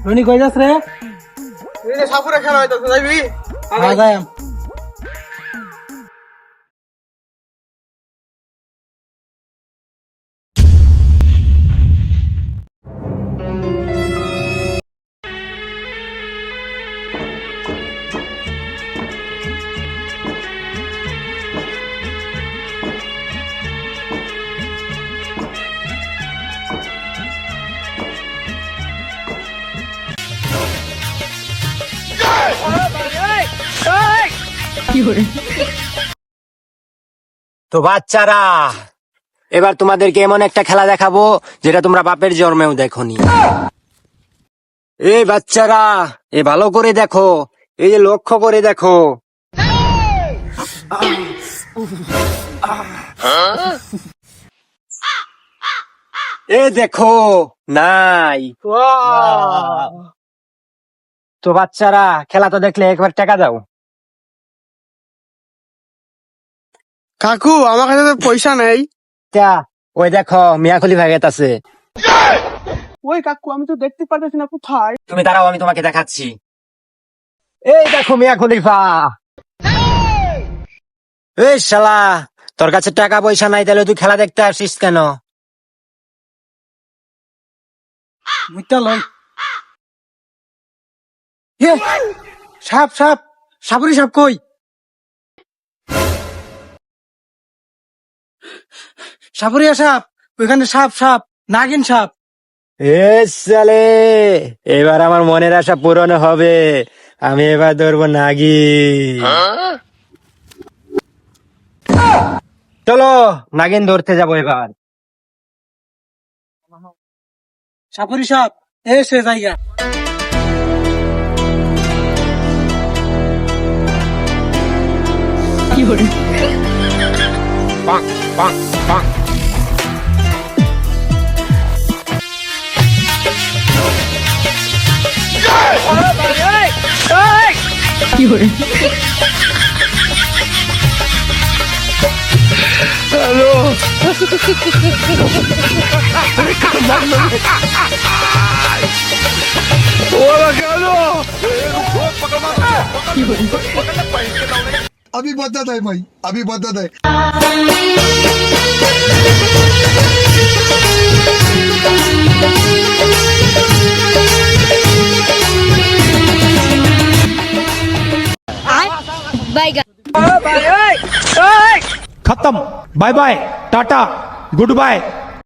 রনি কই যাস রে? এই যে সাপুরে খেলা হইতাছে, যাইবি? হ্যাঁ যাইম। তো বাচ্চারা, এবার তোমাদেরকে এমন একটা খেলা দেখাবো যেটা তোমরা বাপের জন্মেও দেখোনি। এই বাচ্চারা, এ ভালো করে দেখো, এই যে লক্ষ্য করে দেখো। এ দেখো, নাই। তো বাচ্চারা, খেলা তো দেখলে একবার টাকা দাও। কাকু, আমার কাছে তো পয়সা নেই। ওই দেখো মিয়া খলিফা গেতাছে। ওই কাকু, আমি তো দেখতে পারতেছি না, কোথায়? তুমি দাঁড়াও, আমি তোমাকে দেখাচ্ছি। এই দেখো মিয়া খলিফা। এই শালা, তোর কাছে টাকা পয়সা নাই, তাহলে তুই খেলা দেখতে আসিস কেন? সাপ সাপ, সাপুরি সাপ কই? সাপুরিয়া সাপ, ওইখানে সাপ সাপ, নাগিন সাপ। এ সালে, এবার আমার মনের আশা পূরণ হবে। আমি এবার ধরবো নাগি। চলো নাগিন ধরতে যাবো এবার। সাপুরি সাপ, সে জায়গা। अभी बदत है भाई, अभी बदत है। खत्म, bye bye, tata, good bye.